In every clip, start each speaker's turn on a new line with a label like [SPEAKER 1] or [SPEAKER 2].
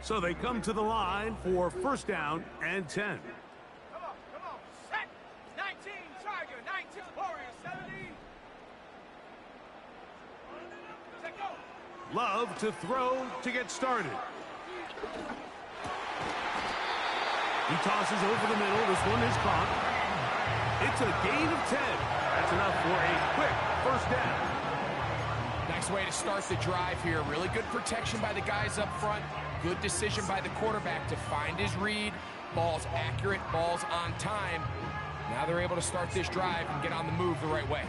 [SPEAKER 1] So they come to the line for first down and 10.
[SPEAKER 2] Come on, set. 19, Tiger, 19, Warriors, 70. Set, go.
[SPEAKER 1] Love to throw to get started. He tosses over the middle. This one is caught. It's a gain of 10. That's enough for a quick first down.
[SPEAKER 3] Nice way to start the drive here. Really good protection by the guys up front. Good decision by the quarterback to find his read. Ball's accurate, ball's on time. Now they're able to start this drive and get on the move the right way.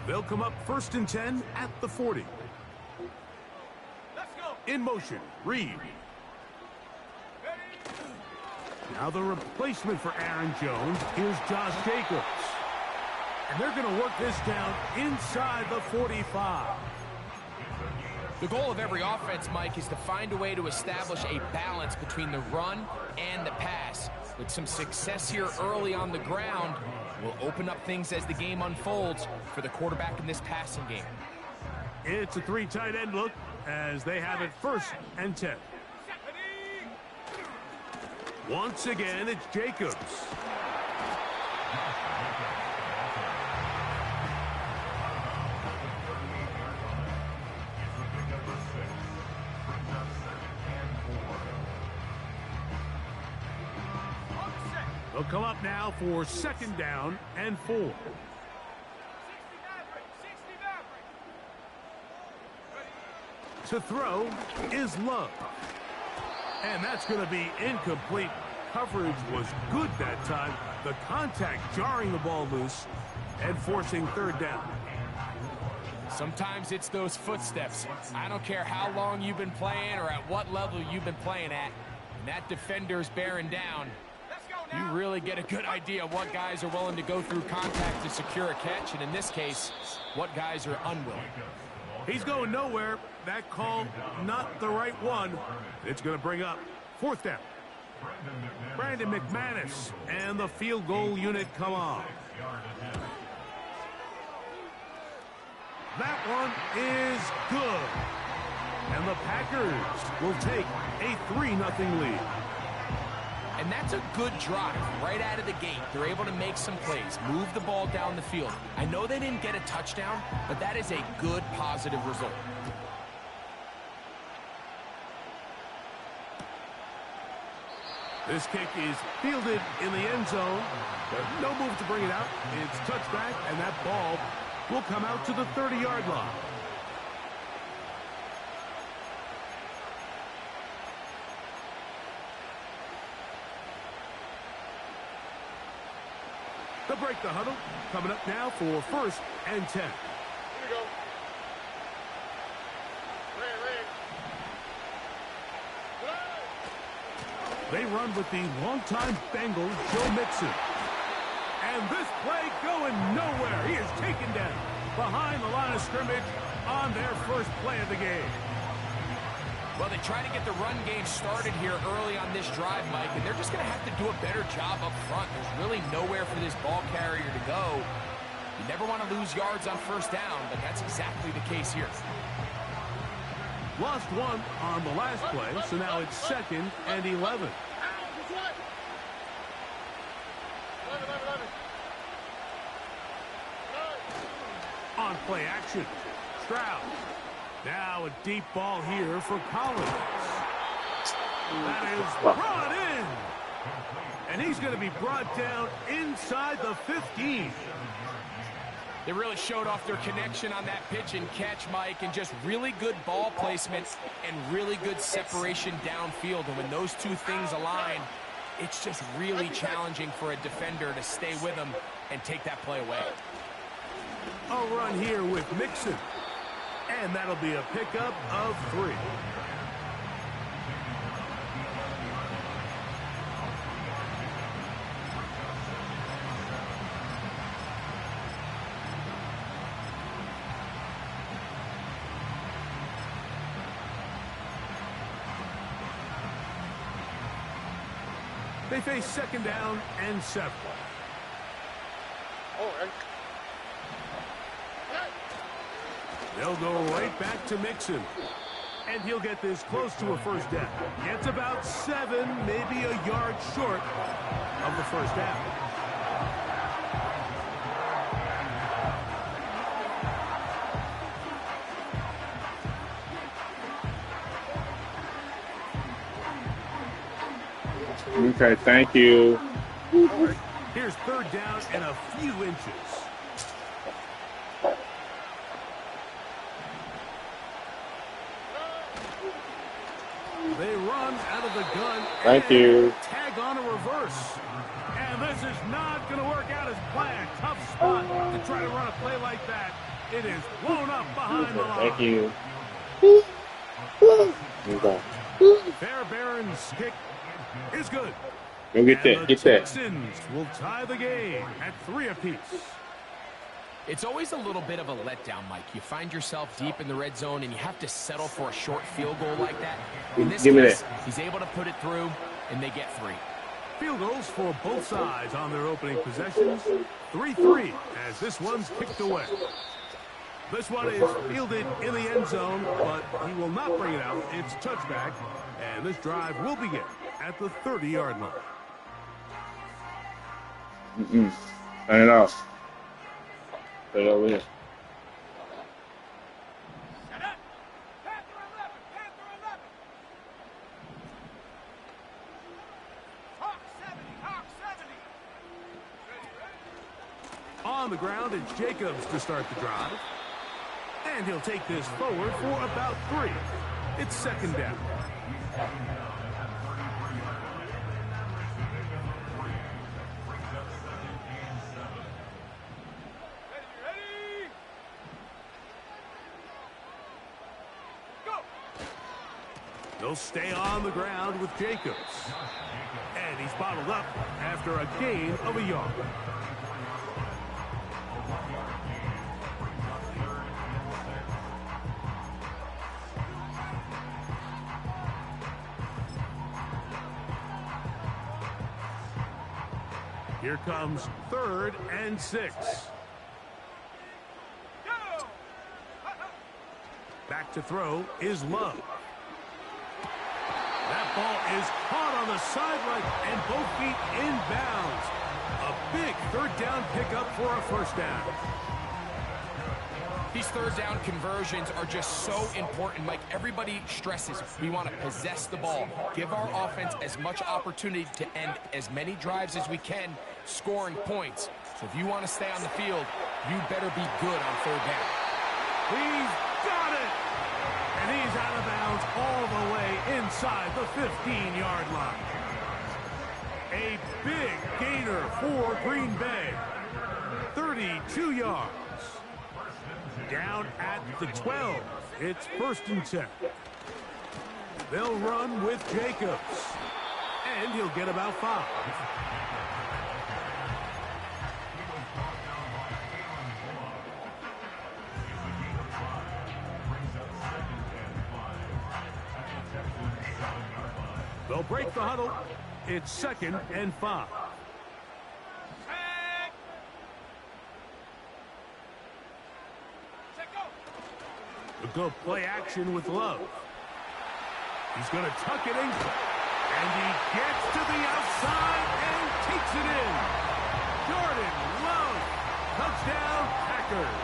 [SPEAKER 1] They'll come up first and 10 at the 40.
[SPEAKER 2] Let's go.
[SPEAKER 1] In motion, Reed. Now the replacement for Aaron Jones is Josh Jacobs. And they're going to work this down inside the 45.
[SPEAKER 3] The goal of every offense, Mike, is to find a way to establish a balance between the run and the pass. With some success here early on the ground, will open up things as the game unfolds for the quarterback in this passing game.
[SPEAKER 1] It's a three tight end look as they have it first and 10. Once again, it's Jacobs. They'll come up now for second down and 4. To throw is Love. And that's going to be incomplete. Coverage was good that time. The contact jarring the ball loose and forcing third down.
[SPEAKER 3] Sometimes it's those footsteps. I don't care how long you've been playing or at what level you've been playing at. When that defender's bearing down, you really get a good idea of what guys are willing to go through contact to secure a catch, and in this case, what guys are unwilling.
[SPEAKER 1] He's going nowhere. That call, not the right one. It's going to bring up fourth down. Brandon McManus and the field goal unit come on. That one is good. And the Packers will take a 3-0 lead.
[SPEAKER 3] And that's a good drive right out of the gate. They're able to make some plays, move the ball down the field. I know they didn't get a touchdown, but that is a good, positive result.
[SPEAKER 1] This kick is fielded in the end zone. But no move to bring it out. It's touchback, and that ball will come out to the 30-yard line. They'll break the huddle. Coming up now for first and 10.
[SPEAKER 2] Here we go.
[SPEAKER 1] They run with the longtime Bengal, Joe Mixon. And this play going nowhere. He is taken down behind the line of scrimmage on their first play of the game.
[SPEAKER 3] Well, they try to get the run game started here early on this drive, Mike, and they're just going to have to do a better job up front. There's really nowhere for this ball carrier to go. You never want to lose yards on first down, but that's exactly the case here.
[SPEAKER 1] Lost one on the last play, so now it's second and 11. On play action, Stroud. Now a deep ball here for Collins. That is brought in. And he's going to be brought down inside the 15.
[SPEAKER 3] They really showed off their connection on that pitch and catch, Mike, and just really good ball placement and really good separation downfield. And when those two things align, it's just really challenging for a defender to stay with them and take that play away.
[SPEAKER 1] A run here with Mixon. And that'll be a pickup of 3. They face second down and 7.
[SPEAKER 2] Oh, and
[SPEAKER 1] They'll go right back to Mixon. And he'll get this close to a first down. It's about 7, maybe a yard short of the first down.
[SPEAKER 4] Okay, thank you.
[SPEAKER 1] Here's third down and a few inches. They run out of the gun.
[SPEAKER 4] Thank you.
[SPEAKER 1] Tag on a reverse. And this is not going to work out as planned. Tough spot to try to run a play like that. It is blown up behind the line.
[SPEAKER 4] Thank you.
[SPEAKER 1] Fairbairn's kick is good.
[SPEAKER 4] Go get that. Get that.
[SPEAKER 1] Texans will tie the game at 3 apiece.
[SPEAKER 3] It's always a little bit of a letdown, Mike. You find yourself deep in the red zone, and you have to settle for a short field goal like that. In this case, he's able to put it through, and they get 3.
[SPEAKER 1] Field goals for both sides on their opening possessions. 3-3 as this one's kicked away. This one is fielded in the end zone, but he will not bring it out. It's touchback, and this drive will begin at the 30-yard line.
[SPEAKER 4] Turn it off. Put it over here.
[SPEAKER 2] Set up. Panther 11. Panther 11. Hawk 70. Hawk 70.
[SPEAKER 1] On the ground, it's Jacobs to start the drive. And he'll take this forward for about 3. It's second down.
[SPEAKER 2] Ready? Go.
[SPEAKER 1] They'll stay on the ground with Jacobs. And he's bottled up after a gain of a yard. Here comes 3rd and 6.
[SPEAKER 2] Go.
[SPEAKER 1] Back to throw is Love. That ball is caught on the sideline and both feet inbounds. A big 3rd down pickup for a first down.
[SPEAKER 3] These 3rd down conversions are just so important, Mike. Everybody stresses we want to possess the ball, give our offense as much opportunity to end as many drives as we can, scoring points. So if you want to stay on the field, you better be good on 3rd down.
[SPEAKER 1] He's got it! And he's out of bounds all the way inside the 15-yard line. A big gainer for Green Bay. 32 yards. Down at the 12. It's 1st and 10. They'll run with Jacobs. And he'll get about 5. They'll break the huddle. It's 2nd and 5. Go play action with Love. He's going to tuck it in. And he gets to the outside and takes it in. Jordan Love. Touchdown, Packers.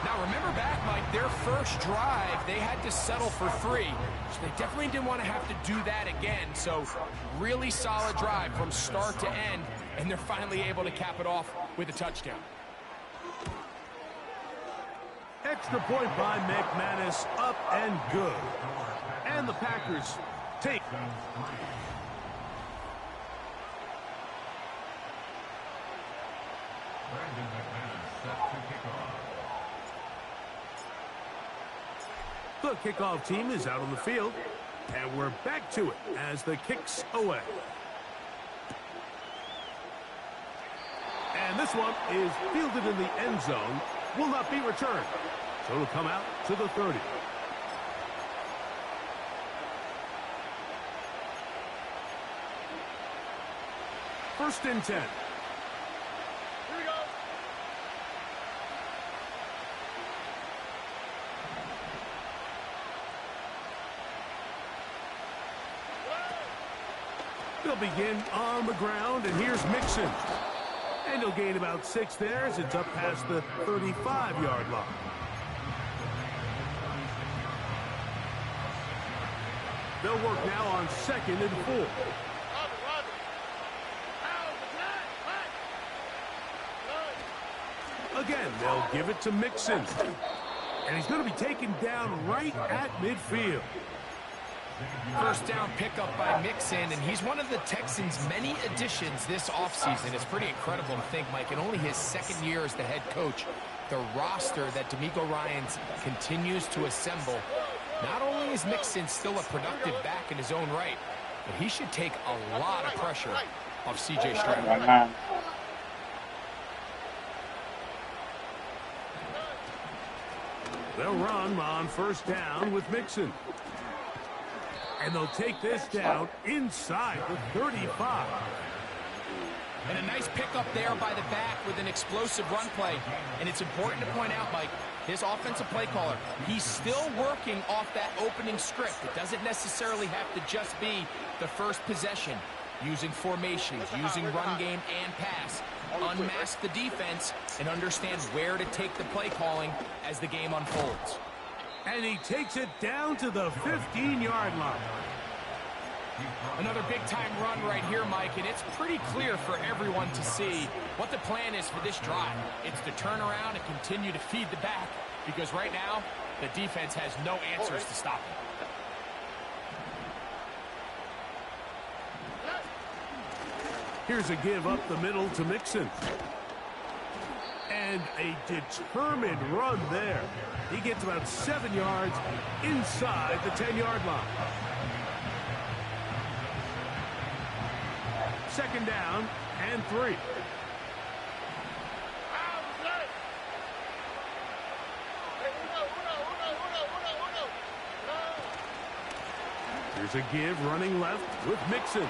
[SPEAKER 3] Now, remember back, Mike, their first drive, they had to settle for 3. So they definitely didn't want to have to do that again. So really solid drive from start to end. And they're finally able to cap it off with a touchdown.
[SPEAKER 1] Extra point by McManus, up and good. And the Packers take. The kickoff team is out on the field, and we're back to it as the kick's away. And this one is fielded in the end zone, will not be returned. So it'll come out to the 30. First and 10.
[SPEAKER 2] Here we go.
[SPEAKER 1] They'll begin on the ground, and here's Mixon. And he'll gain about 6 there as it's up past the 35-yard line. They'll work now on 2nd and 4. Again, they'll give it to Mixon. And he's going to be taken down right at midfield.
[SPEAKER 3] First down pickup by Mixon, and he's one of the Texans' many additions this offseason. It's pretty incredible to think, Mike, in only his 2nd year as the head coach, the roster that DeMeco Ryans continues to assemble. Not only is Mixon still a productive back in his own right, but he should take a lot of pressure off C.J. Stroud.
[SPEAKER 1] They'll run on 1st down with Mixon. And they'll take this down inside the 35.
[SPEAKER 3] And a nice pickup there by the back with an explosive run play. And it's important to point out, Mike, his offensive play caller, he's still working off that opening script. It doesn't necessarily have to just be the first possession. Using formations, using run game and pass. Unmask the defense and understand where to take the play calling as the game unfolds.
[SPEAKER 1] And he takes it down to the 15-yard line.
[SPEAKER 3] Another big-time run right here, Mike, and it's pretty clear for everyone to see what the plan is for this drive. It's to turn around and continue to feed the back, because right now, the defense has no answers to stop him.
[SPEAKER 1] Here's a give up the middle to Mixon. And a determined run there. He gets about 7 yards inside the 10-yard line. 2nd down and 3. Here's a give running left with Mixon.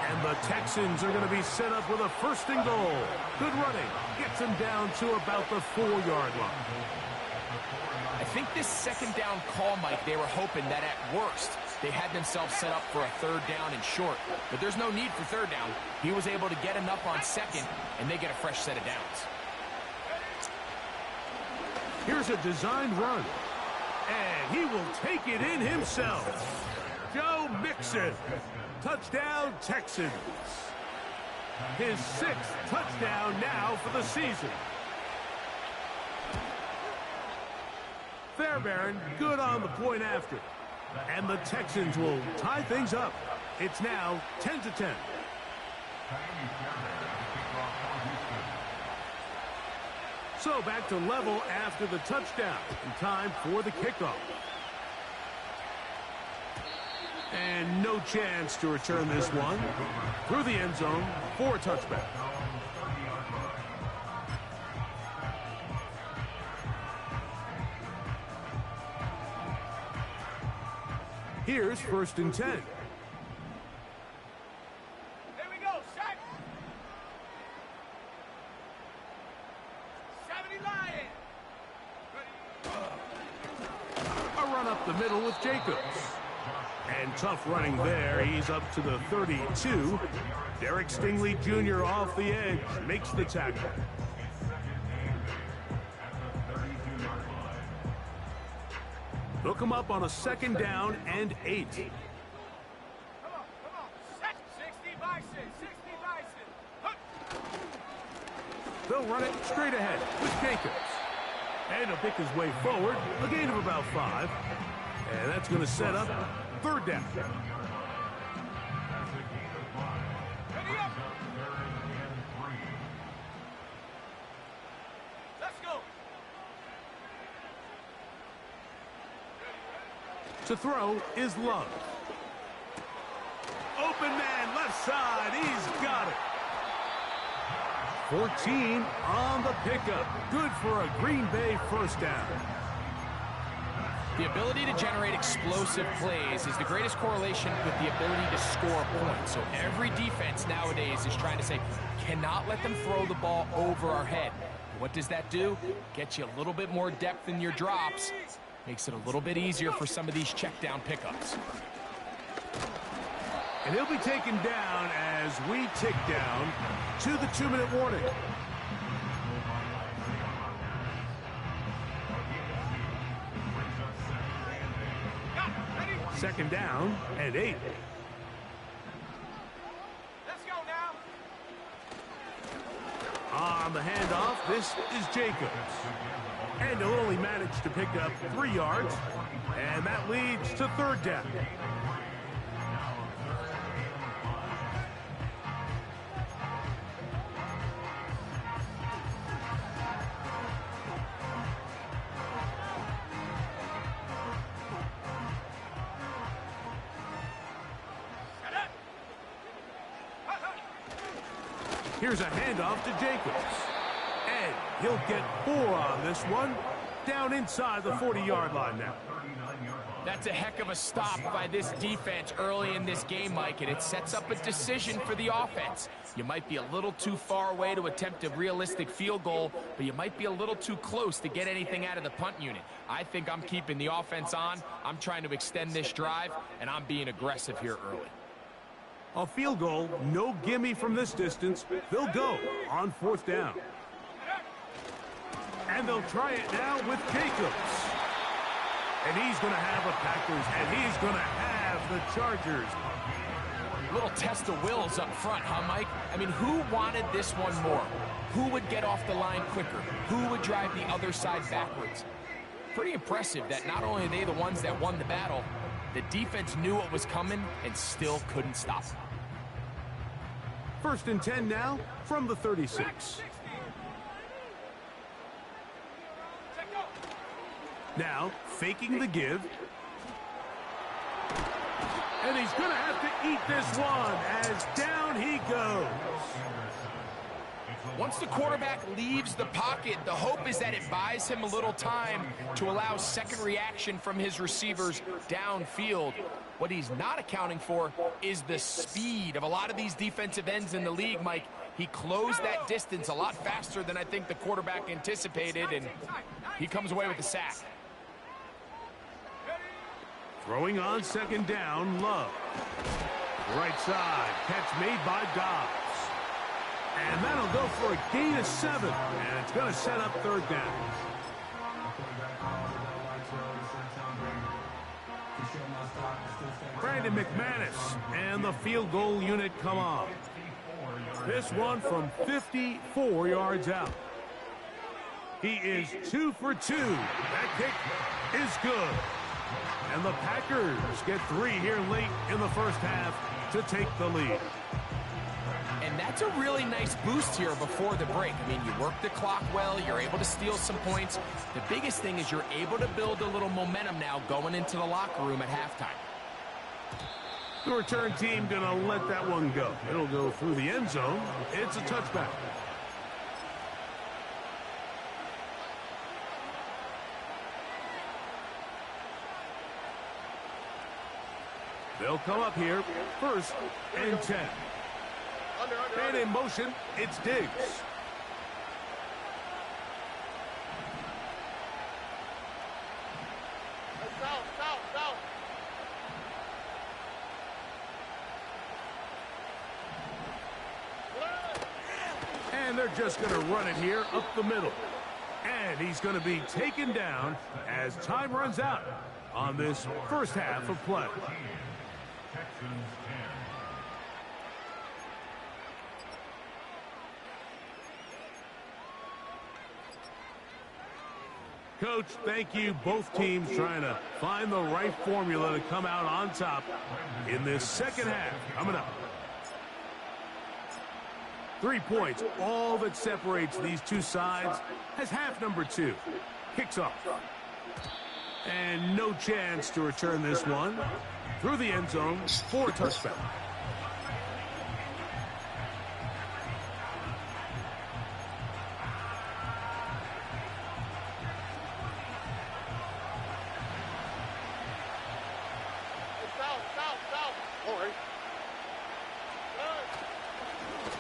[SPEAKER 1] And the Texans are going to be set up with a 1st and goal. Good running. Gets them down to about the 4-yard line.
[SPEAKER 3] I think this 2nd down call, Mike, they were hoping that at worst they had themselves set up for a 3rd down and short. But there's no need for 3rd down. He was able to get enough on 2nd, and they get a fresh set of downs.
[SPEAKER 1] Here's a designed run. And he will take it in himself. Joe Mixon. Touchdown, Texans. His 6th touchdown now for the season. Fairbairn good on the point after. And the Texans will tie things up. It's now 10-10. So back to level after the touchdown. And time for the kickoff. And no chance to return this one. Through the end zone for a touchback. Here's 1st and 10.
[SPEAKER 2] Here we go, set. 70 Lion.
[SPEAKER 1] A run up the middle with Jacobs. And tough running there. He's up to the 32. Derek Stingley Jr. off the edge. Makes the tackle. Hook him up on a 2nd down and 8.
[SPEAKER 2] Come on. Set. 60 Bison. 60 Bison. Hook.
[SPEAKER 1] They'll run it straight ahead with Jacobs. And he'll pick his way forward. A gain of about 5. And that's going to set up 3rd down.
[SPEAKER 2] Ready up. Let's go.
[SPEAKER 1] To throw is Love. Open man left side. He's got it. 14 on the pickup. Good for a Green Bay 1st down.
[SPEAKER 3] The ability to generate explosive plays is the greatest correlation with the ability to score points. So every defense nowadays is trying to say, cannot let them throw the ball over our head. What does that do? Gets you a little bit more depth in your drops. Makes it a little bit easier for some of these check down pickups.
[SPEAKER 1] And he'll be taken down as we tick down to the 2-minute warning. Second down and 8.
[SPEAKER 2] Let's go now.
[SPEAKER 1] On the handoff, this is Jacobs. And he'll only manage to pick up 3 yards. And that leads to third down. Here's a handoff to Jacobs. And he'll get 4 on this one. Down inside the 40-yard line now.
[SPEAKER 3] That's a heck of a stop by this defense early in this game, Mike, and it sets up a decision for the offense. You might be a little too far away to attempt a realistic field goal, but you might be a little too close to get anything out of the punt unit. I think I'm keeping the offense on. I'm trying to extend this drive, and I'm being aggressive here early.
[SPEAKER 1] A field goal, no gimme from this distance. They'll go on 4th down. And they'll try it now with Jacobs. And he's going to have the Packers, and he's going to have the Chargers.
[SPEAKER 3] Little test of wills up front, huh, Mike? I mean, who wanted this one more? Who would get off the line quicker? Who would drive the other side backwards? Pretty impressive that not only are they the ones that won the battle, the defense knew what was coming and still couldn't stop it.
[SPEAKER 1] 1st and 10 now from the 36. Now, faking the give. And he's going to have to eat this one as down he goes.
[SPEAKER 3] Once the quarterback leaves the pocket, the hope is that it buys him a little time to allow second reaction from his receivers downfield. What he's not accounting for is the speed of a lot of these defensive ends in the league, Mike. He closed that distance a lot faster than I think the quarterback anticipated, and he comes away with the sack.
[SPEAKER 1] Throwing on 2nd down, Love. Right side, catch made by Dobbs. And that'll go for a gain of 7, and it's going to set up 3rd down. Brandon McManus and the field goal unit come on. This one from 54 yards out. He is 2 for 2. That kick is good. And the Packers get 3 here late in the first half to take the lead.
[SPEAKER 3] And that's a really nice boost here before the break. I mean, you work the clock well, you're able to steal some points. The biggest thing is you're able to build a little momentum now going into the locker room at halftime.
[SPEAKER 1] The return team going to let that one go. It'll go through the end zone. It's a touchback. They'll come up here, 1st and 10. And in motion, it's Diggs. And they're just going to run it here up the middle. And he's going to be taken down as time runs out on this first half of play. Coach, thank you. Both teams trying to find the right formula to come out on top in this second half. Coming up. 3 points, all that separates these two sides, as half number 2 kicks off. And no chance to return this one through the end zone for a touchdown.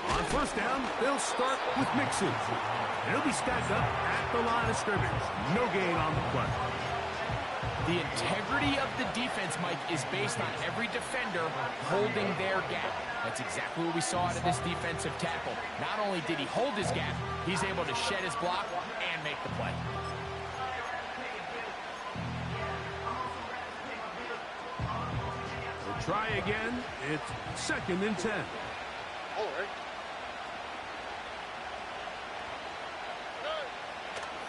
[SPEAKER 1] On 1st down, they'll start with Mixon. And he'll be stacked up at the line of scrimmage. No gain on the play.
[SPEAKER 3] The integrity of the defense, Mike, is based on every defender holding their gap. That's exactly what we saw out of this defensive tackle. Not only did he hold his gap, he's able to shed his block and make the play.
[SPEAKER 1] We'll try again. It's 2nd and 10.
[SPEAKER 2] All right.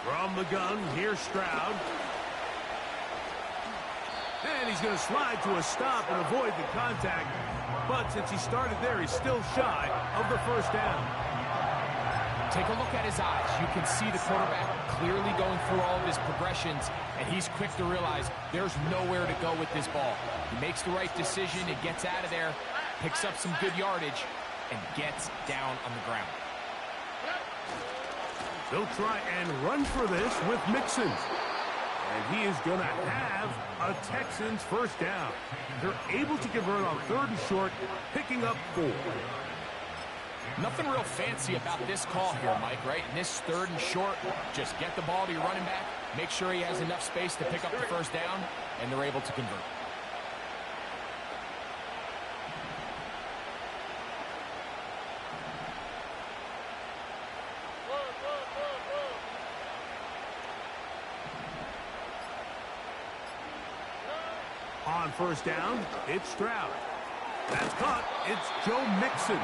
[SPEAKER 1] From the gun, here's Stroud. And he's going to slide to a stop and avoid the contact. But since he started there, he's still shy of the first down.
[SPEAKER 3] Take a look at his eyes. You can see the quarterback clearly going through all of his progressions, and he's quick to realize there's nowhere to go with this ball. He makes the right decision, he gets out of there, picks up some good yardage, and gets down on the ground.
[SPEAKER 1] They'll try and run for this with Mixon. And he is going to have a Texans first down. They're able to convert on 3rd and short, picking up 4.
[SPEAKER 3] Nothing real fancy about this call here, Mike, right? In this 3rd and short, just get the ball to your running back, make sure he has enough space to pick up the first down, and they're able to convert.
[SPEAKER 1] On first down, it's Stroud. That's caught. It's Joe Mixon.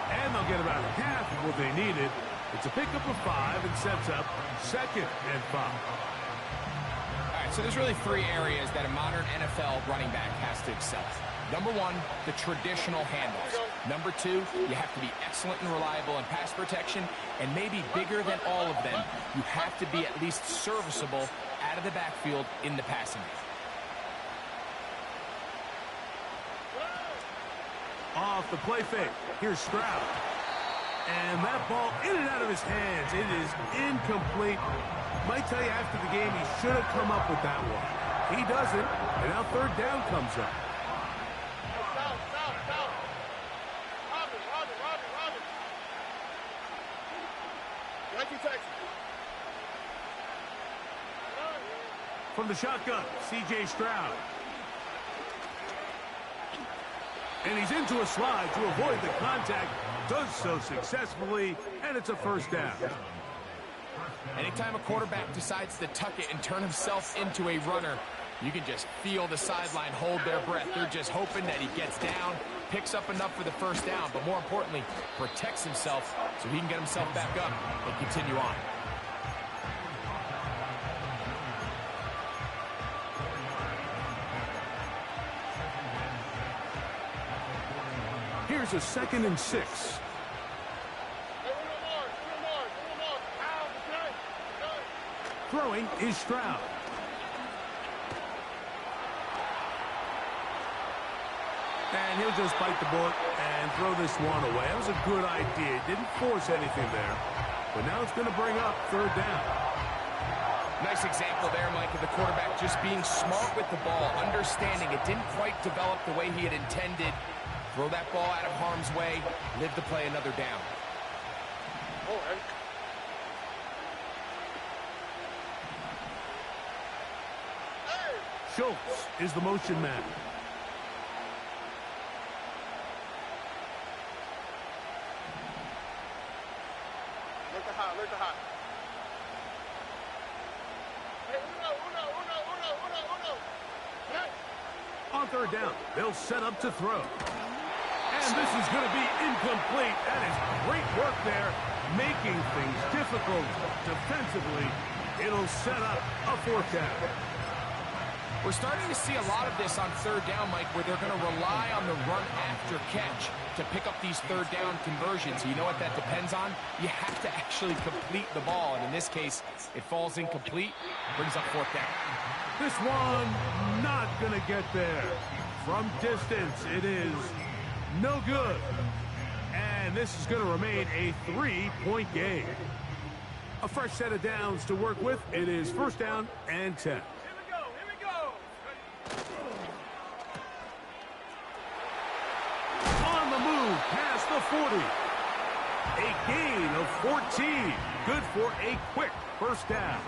[SPEAKER 1] And they'll get about half of what they needed. It's a pickup of 5 and sets up 2nd and 5.
[SPEAKER 3] All right, so there's really 3 areas that a modern NFL running back has to excel. Number 1, the traditional handoffs. Number 2, you have to be excellent and reliable in pass protection. And maybe bigger than all of them, you have to be at least serviceable out of the backfield in the passing game.
[SPEAKER 1] Off the play fake. Here's Stroud. And that ball in and out of his hands. It is incomplete. Might tell you after the game he should have come up with that one. He doesn't. And now 3rd down comes up. From the shotgun, C.J. Stroud. And he's into a slide to avoid the contact. Does so successfully, and it's a first down.
[SPEAKER 3] Anytime a quarterback decides to tuck it and turn himself into a runner, you can just feel the sideline hold their breath. They're just hoping that he gets down, picks up enough for the first down, but more importantly, protects himself so he can get himself back up and continue on.
[SPEAKER 1] Here's a 2nd and 6. Throwing is Stroud. And he'll just bite the bullet and throw this one away. That was a good idea. Didn't force anything there. But now it's going to bring up 3rd down.
[SPEAKER 3] Nice example there, Mike, of the quarterback just being smart with the ball, understanding it didn't quite develop the way he had intended. Throw that ball out of harm's way, live to play another down.
[SPEAKER 2] All right.
[SPEAKER 1] Schultz is the motion man.
[SPEAKER 2] Look at hot. Hey, uno.
[SPEAKER 1] On 3rd down, they'll set up to throw. And this is going to be incomplete. That is great work there, making things difficult defensively. It'll set up a 4th down.
[SPEAKER 3] We're starting to see a lot of this on 3rd down, Mike, where they're going to rely on the run after catch to pick up these 3rd down conversions. You know what that depends on? You have to actually complete the ball, and in this case, it falls incomplete, brings up 4th down.
[SPEAKER 1] This one not going to get there. From distance, it is no good. And this is going to remain a 3-point game. A fresh set of downs to work with. It is 1st down and 10. On the move, past the 40. A gain of 14. Good for a quick 1st down.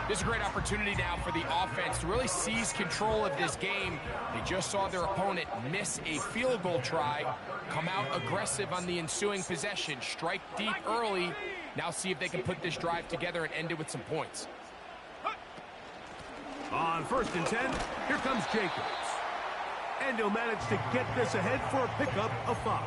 [SPEAKER 3] This is a great opportunity now for the offense to really seize control of this game. They just saw their opponent miss a field goal try, come out aggressive on the ensuing possession, strike deep early. Now see if they can put this drive together and end it with some points.
[SPEAKER 1] On 1st and 10, here comes Jacobs. And he'll manage to get this ahead for a pickup of 5.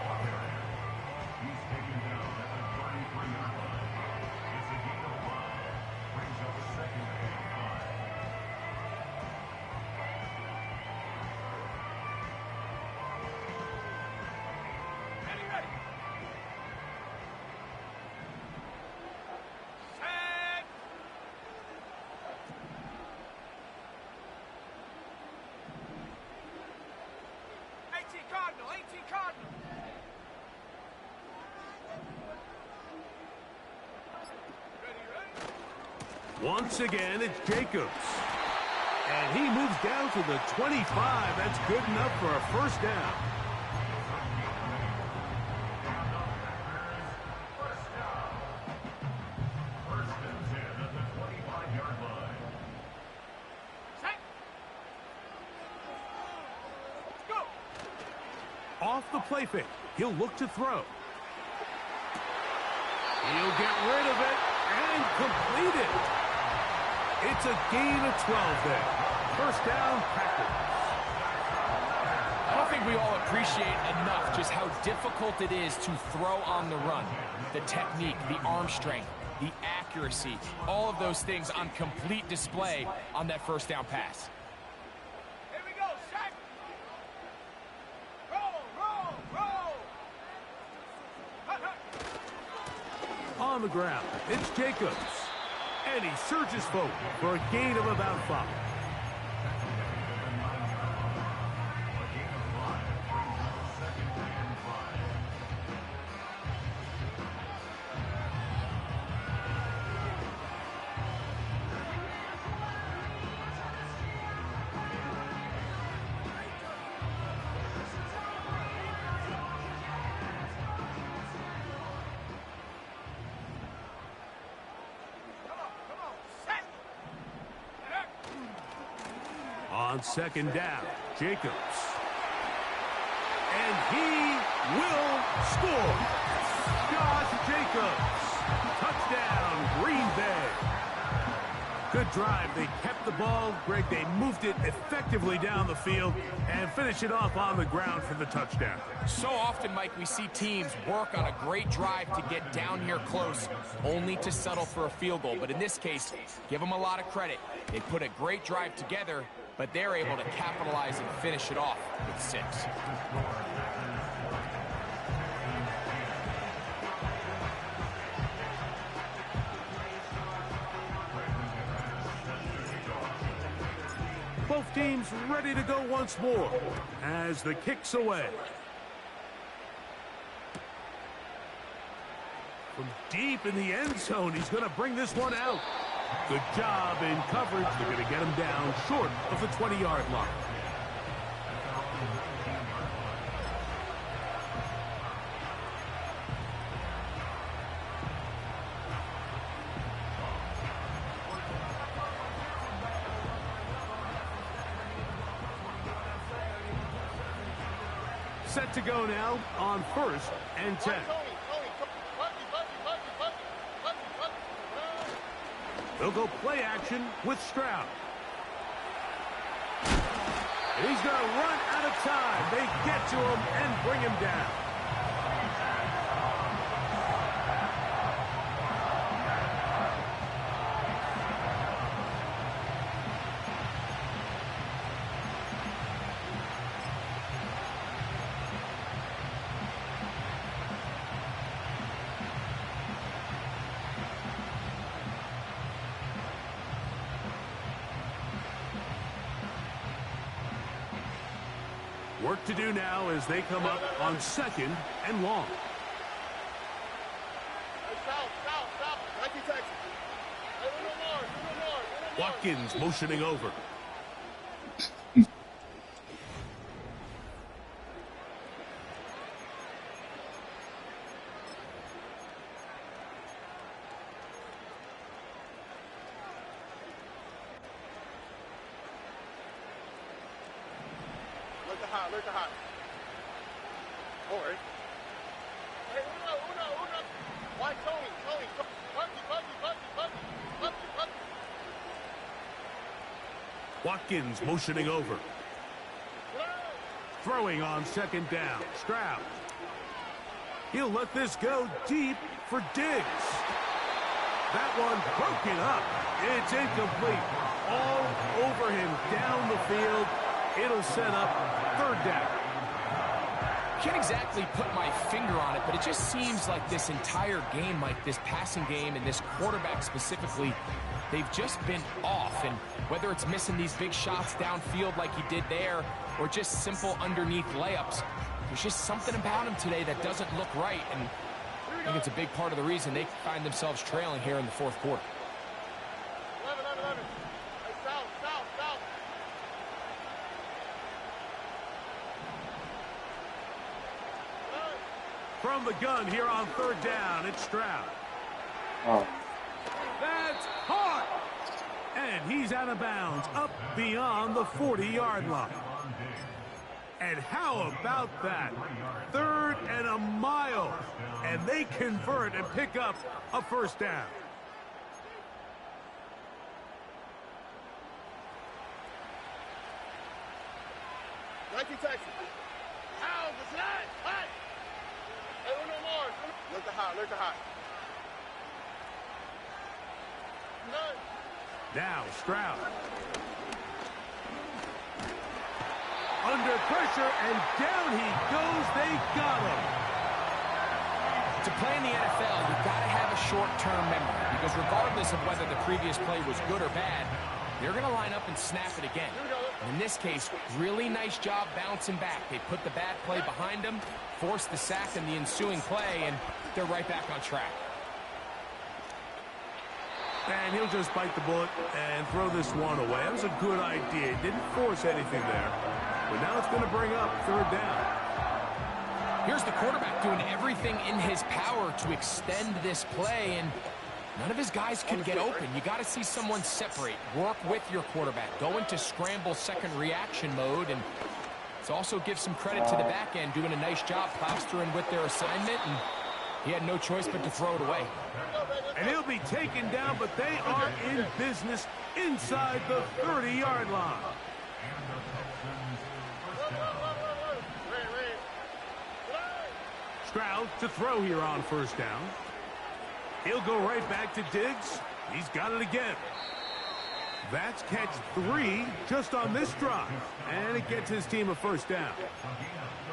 [SPEAKER 1] Once again, it's Jacobs. And he moves down to the 25. That's good enough for a first down. Off the play fake. He'll look to throw. He'll get rid of it and complete it. It's a gain of 12 there. First down, Packers.
[SPEAKER 3] I don't think we all appreciate enough just how difficult it is to throw on the run. The technique, the arm strength, the accuracy, all of those things on complete display on that first down pass.
[SPEAKER 2] Here we go, set. Roll, roll, roll.
[SPEAKER 1] On the ground, it's Jacobs. And he surges forward for a gain of about 5. On 2nd down, Jacobs. And he will score. Josh Jacobs. Touchdown, Green Bay. Good drive. They kept the ball. Greg, they moved it effectively down the field and finish it off on the ground for the touchdown.
[SPEAKER 3] So often, Mike, we see teams work on a great drive to get down here close, only to settle for a field goal. But in this case, give them a lot of credit. They put a great drive together, but they're able to capitalize and finish it off with 6.
[SPEAKER 1] Both teams ready to go once more as the kick's away. From deep in the end zone, he's going to bring this one out. Good job in coverage. They're going to get him down short of the 20-yard line. Set to go now on 1st and 10. They'll go play action with Stroud. He's going to run out of time. They get to him and bring him down. Work to do now as they come up on 2nd and long. Watkins motioning over.
[SPEAKER 2] Learn to hide. Don't worry. Hey, Uno. Why Tony? Buggy.
[SPEAKER 1] Watkins motioning over. Throwing on second down. Stroud. He'll let this go deep for Diggs. That one broken up. It's incomplete. All over him down the field. It'll set up third down.
[SPEAKER 3] Can't exactly put my finger on it, but it just seems like this entire game, like this passing game and this quarterback specifically, they've just been off. And whether it's missing these big shots downfield like he did there or just simple underneath layups, there's just something about him today that doesn't look right. And I think it's a big part of the reason they find themselves trailing here in the fourth quarter.
[SPEAKER 2] 11. Hey, south.
[SPEAKER 1] From the gun here on third down, it's Stroud.
[SPEAKER 4] Oh.
[SPEAKER 1] That's hard. And he's out of bounds, up beyond the 40-yard line. And how about that? 3rd and a mile. And they convert and pick up a first down.
[SPEAKER 2] Nike Texas. How's the slide? Hey! Hey, Uno Mars. Learn to hide. None.
[SPEAKER 1] Now Stroud. Under pressure, and down he goes. They got him.
[SPEAKER 3] To play in the NFL, you've got to have a short-term memory, because regardless of whether the previous play was good or bad, they're going to line up and snap it again. And in this case, really nice job bouncing back. They put the bad play behind them, forced the sack in the ensuing play, and they're right back on track.
[SPEAKER 1] And he'll just bite the bullet and throw this one away. That was a good idea. Didn't force anything there. But now it's going to bring up third down.
[SPEAKER 3] Here's the quarterback doing everything in his power to extend this play, and none of his guys can get open. You got to see someone separate, work with your quarterback, go into scramble second reaction mode, and it's also give some credit to the back end doing a nice job plastering with their assignment, and he had no choice but to throw it away.
[SPEAKER 1] And he'll be taken down, but they are in business inside the 30-yard line. Stroud to throw here on first down. He'll go right back to Diggs. He's got it again. That's catch 3 just on this drive. And it gets his team a first down.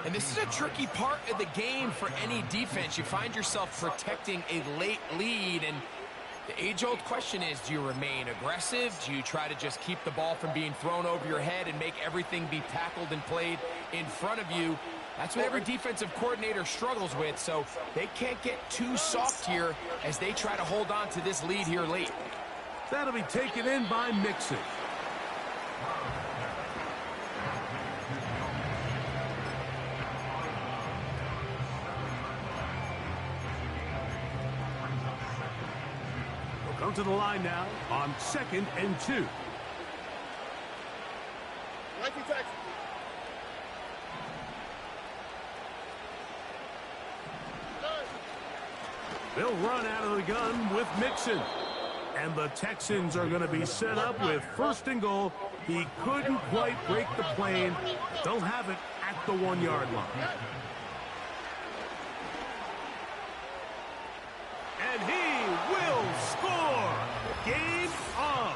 [SPEAKER 3] And this is a tricky part of the game for any defense. You find yourself protecting a late lead, and the age-old question is, do you remain aggressive? Do you try to just keep the ball from being thrown over your head and make everything be tackled and played in front of you? That's what every defensive coordinator struggles with, so they can't get too soft here as they try to hold on to this lead here late.
[SPEAKER 1] That'll be taken in by Mixon. We'll come to the line now on 2nd and 2.
[SPEAKER 2] Nike Texas.
[SPEAKER 1] They'll run out of the gun with Mixon. And the Texans are going to be set up with 1st and goal. He couldn't quite break the plane. They'll have it at the 1-yard line. And he will score. Game on.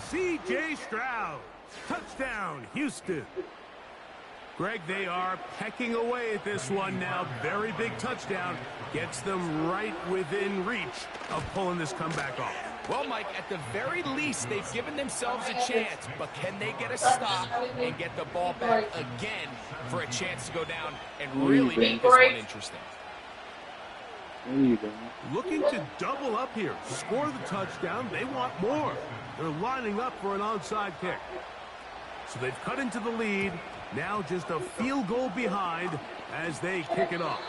[SPEAKER 1] C.J. Stroud. Touchdown, Houston. Greg, they are pecking away at this one now. Very big touchdown. Gets them right within reach of pulling this comeback off.
[SPEAKER 3] Well, Mike, at the very least, they've given themselves a chance. But can they get a stop and get the ball back again for a chance to go down and really make this one interesting?
[SPEAKER 1] Looking to double up here. Score the touchdown. They want more. They're lining up for an onside kick. So they've cut into the lead. Now just a field goal behind as they kick it off.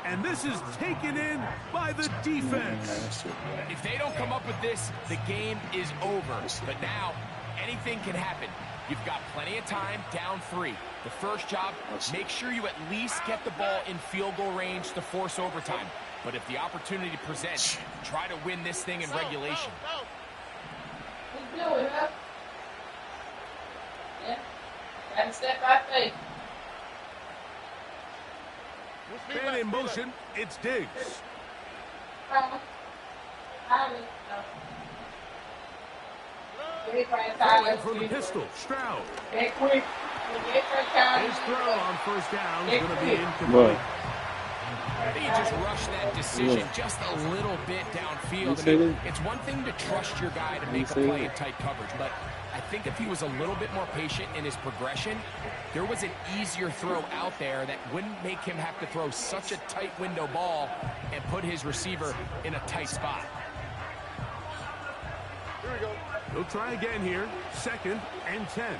[SPEAKER 1] And this is taken in by the defense.
[SPEAKER 3] If they don't come up with this, the game is over. But now anything can happen. You've got plenty of time, down 3. The first job, make sure you at least get the ball in field goal range to force overtime. But if the opportunity presents, try to win this thing in regulation.
[SPEAKER 5] Let's do it, huh? Yeah. Gotta step by faith.
[SPEAKER 1] Man in motion, it's Diggs. Throwing from the pistol, Stroud. His throw on first down is going to be incomplete.
[SPEAKER 3] He just rushed that decision just a little bit downfield. I mean, it's one thing to trust your guy to make a play in tight coverage, but I think if he was a little bit more patient in his progression, there was an easier throw out there that wouldn't make him have to throw such a tight window ball and put his receiver in a tight spot.
[SPEAKER 2] Here we go.
[SPEAKER 1] He'll try again here. 2nd and 10.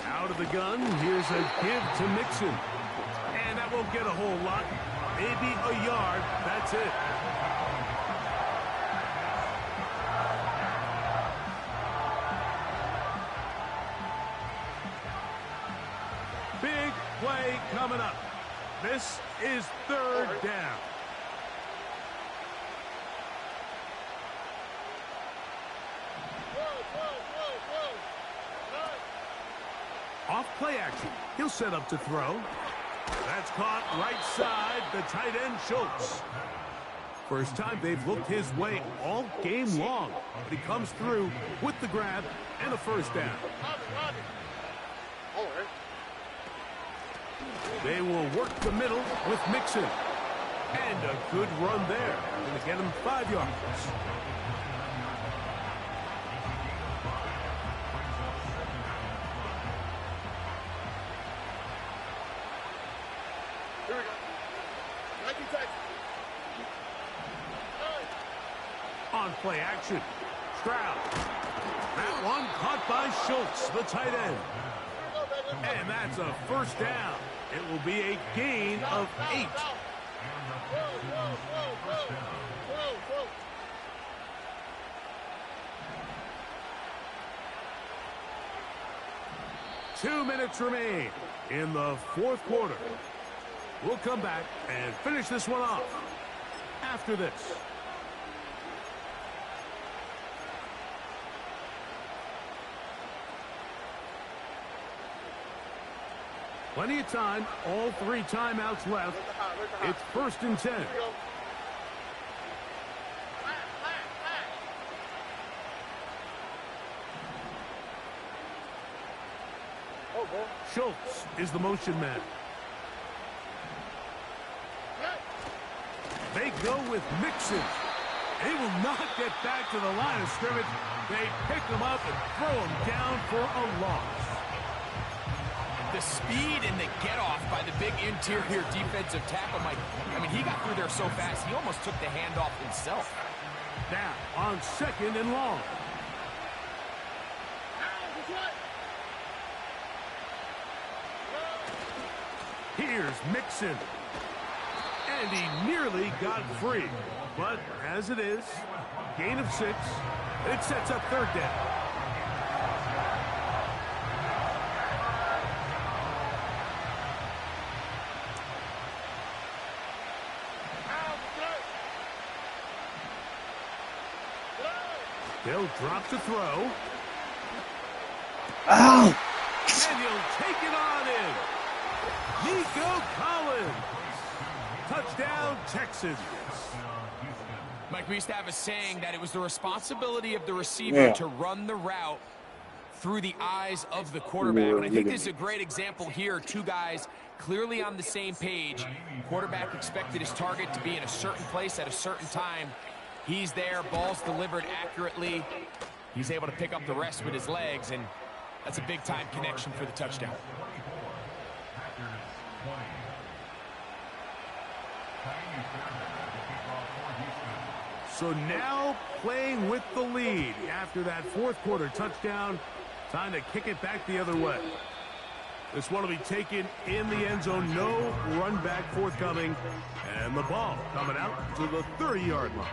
[SPEAKER 1] Out of the gun, here's a give to Mixon. And that won't get a whole lot. Maybe a yard, that's it. Big play coming up. This is 3rd down. Off play action. He'll set up to throw. That's caught right side, the tight end Schultz. First time they've looked his way all game long. But he comes through with the grab and a first down. They will work the middle with Mixon. And a good run there. Going to get him 5 yards.
[SPEAKER 2] Here we go. Nike Texas.
[SPEAKER 1] On play action. Stroud. That one caught by Schultz, the tight end. And that's a first down. It will be a gain of 8. Two minutes remain in the 4th quarter. We'll come back and finish this one off after this. Plenty of time, all 3 timeouts left. It's 1st and 10. Schultz is the motion man. They go with Mixon. They will not get back to the line of scrimmage. They pick him up and throw him down for a loss.
[SPEAKER 3] The speed and the get-off by the big interior defensive tackle, Mike. I mean, he got through there so fast, he almost took the handoff himself.
[SPEAKER 1] Now, on 2nd and long. Here's Mixon. And he nearly got free. But as it is, gain of 6. It sets up 3rd down. They'll drop to throw.
[SPEAKER 4] Ow!
[SPEAKER 1] And he'll take it on in. Nico Collins. Touchdown, Texans.
[SPEAKER 3] Mike, we used to have a saying that it was the responsibility of the receiver to run the route through the eyes of the quarterback. And I think this is a great example here. 2 guys clearly on the same page. Quarterback expected his target to be in a certain place at a certain time. He's there, ball's delivered accurately. He's able to pick up the rest with his legs, and that's a big-time connection for the touchdown.
[SPEAKER 1] So now playing with the lead after that 4th quarter touchdown. Time to kick it back the other way. This one will be taken in the end zone. No run back forthcoming. And the ball coming out to the 30-yard line.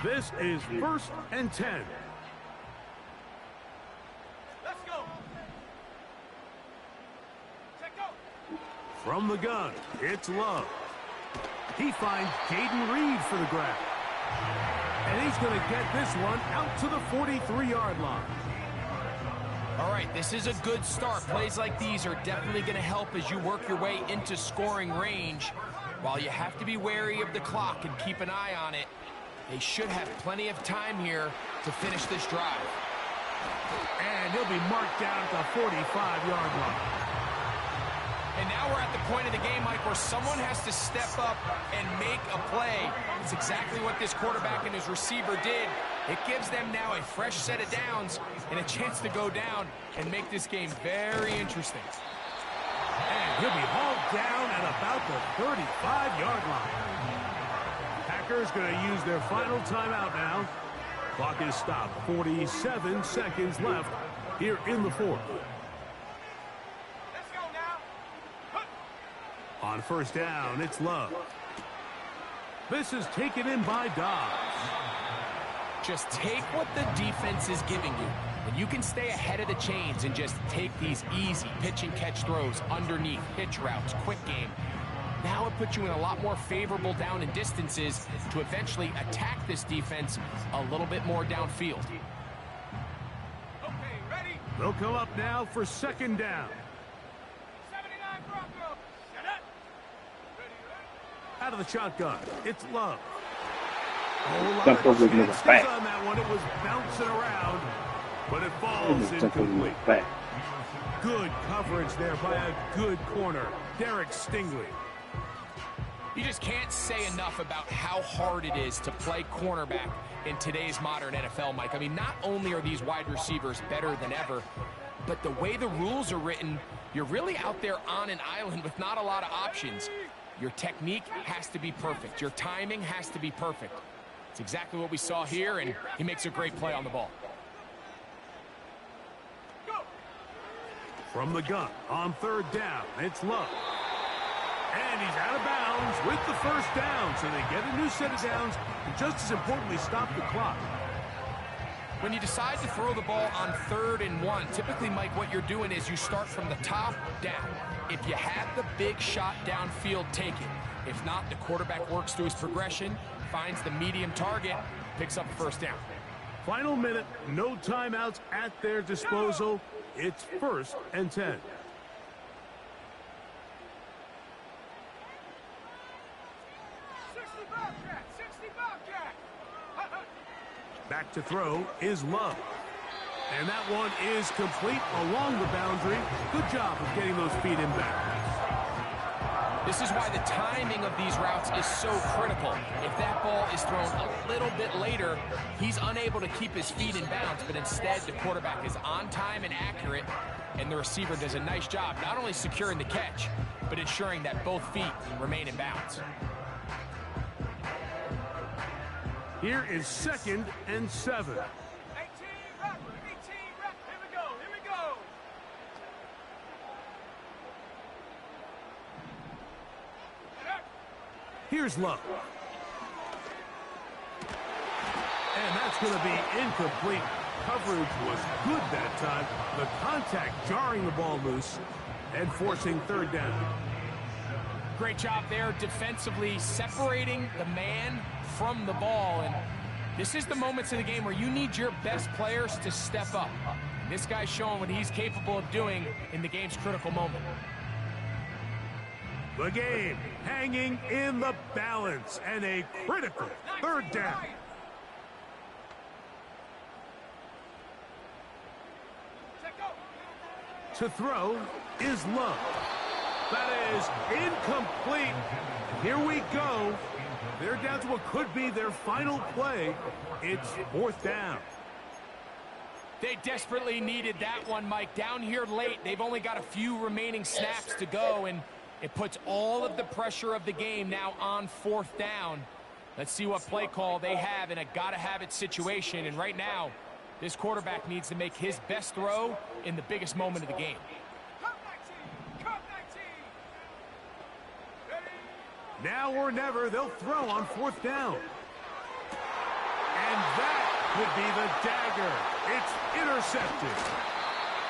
[SPEAKER 1] This is 1st and 10.
[SPEAKER 2] Let's go.
[SPEAKER 1] From the gun, it's Love. He finds Jaden Reed for the grab. And he's going to get this one out to the 43-yard line.
[SPEAKER 3] All right, this is a good start. Plays like these are definitely going to help as you work your way into scoring range. While you have to be wary of the clock and keep an eye on it, they should have plenty of time here to finish this drive.
[SPEAKER 1] And he'll be marked down at the 45-yard line.
[SPEAKER 3] And now we're at the point of the game, Mike, where someone has to step up and make a play. It's exactly what this quarterback and his receiver did. It gives them now a fresh set of downs and a chance to go down and make this game very interesting.
[SPEAKER 1] And he'll be hauled down at about the 35-yard line. Packers going to use their final timeout now. Clock is stopped. 47 seconds left here in the fourth.
[SPEAKER 2] Let's go now.
[SPEAKER 1] On 1st down, it's Love. This is taken in by Dobbs.
[SPEAKER 3] Just take what the defense is giving you. And you can stay ahead of the chains and just take these easy pitch and catch throws underneath, hitch routes, quick game. Now it puts you in a lot more favorable down and distances to eventually attack this defense a little bit more downfield.
[SPEAKER 2] Okay, ready?
[SPEAKER 1] They'll come up now for 2nd down.
[SPEAKER 2] 79 Bronco. Shut up. Ready.
[SPEAKER 1] Out of the shotgun, it's Love.
[SPEAKER 4] Jump over the
[SPEAKER 1] Chances
[SPEAKER 4] back.
[SPEAKER 1] on that one. It was bouncing around, but it falls
[SPEAKER 4] Jump over the
[SPEAKER 1] incomplete.
[SPEAKER 4] back.
[SPEAKER 1] Good coverage there by a good corner, Derek Stingley.
[SPEAKER 3] You just can't say enough about how hard it is to play cornerback in today's modern NFL, Mike. I mean, not only are these wide receivers better than ever, but the way the rules are written, you're really out there on an island with not a lot of options. Your technique has to be perfect. Your timing has to be perfect. It's exactly what we saw here, and he makes a great play on the ball.
[SPEAKER 1] From the gun, on 3rd down, it's Love. And he's out of bounds with the 1st down, so they get a new set of downs, and just as importantly, stop the clock.
[SPEAKER 3] When you decide to throw the ball on 3rd and 1, typically, Mike, what you're doing is you start from the top down. If you have the big shot downfield, take it. If not, the quarterback works through his progression, finds the medium target, picks up 1st down.
[SPEAKER 1] Final minute, no timeouts at their disposal. It's 1st and 10. Back to throw is Love. And that one is complete along the boundary. Good job of getting those feet in bounds.
[SPEAKER 3] This is why the timing of these routes is so critical. If that ball is thrown a little bit later, he's unable to keep his feet in bounds, but instead the quarterback is on time and accurate, and the receiver does a nice job not only securing the catch, but ensuring that both feet remain in bounds.
[SPEAKER 1] Here is 2nd and 7.
[SPEAKER 2] 18 rep, 18 rep. Here we go, here we go.
[SPEAKER 1] Here's Love. And that's going to be incomplete. Coverage was good that time. The contact jarring the ball loose and forcing 3rd down.
[SPEAKER 3] Great job there defensively, separating the man from the ball. And this is the moments of the game where you need your best players to step up. And this guy's showing what he's capable of doing in the game's critical moment.
[SPEAKER 1] The game hanging in the balance and a critical 3rd down. To throw is Love. That is incomplete. Here we go. They're down to what could be their final play. It's 4th down.
[SPEAKER 3] They desperately needed that one, Mike. Down here late, they've only got a few remaining snaps to go, and it puts all of the pressure of the game now on 4th down. Let's see what play call they have in a gotta-have-it situation. And right now, this quarterback needs to make his best throw in the biggest moment of the game.
[SPEAKER 1] Now or never, they'll throw on 4th down. And that could be the dagger. It's intercepted.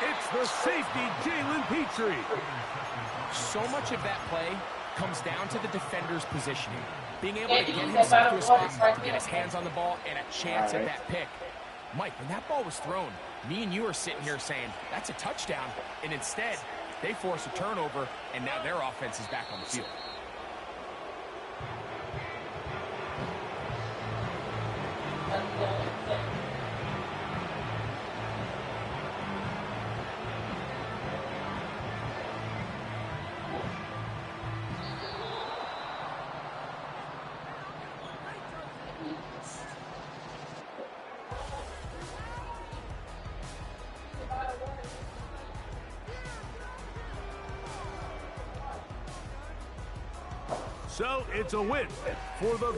[SPEAKER 1] It's the safety, Jalen Petrie.
[SPEAKER 3] So much of that play comes down to the defender's positioning. Being able to get himself to a spot to get his hands on the ball and a chance at that pick. Mike, when that ball was thrown, me and you are sitting here saying, that's a touchdown. And instead, they force a turnover, and now their offense is back on the field.
[SPEAKER 1] So it's a win for the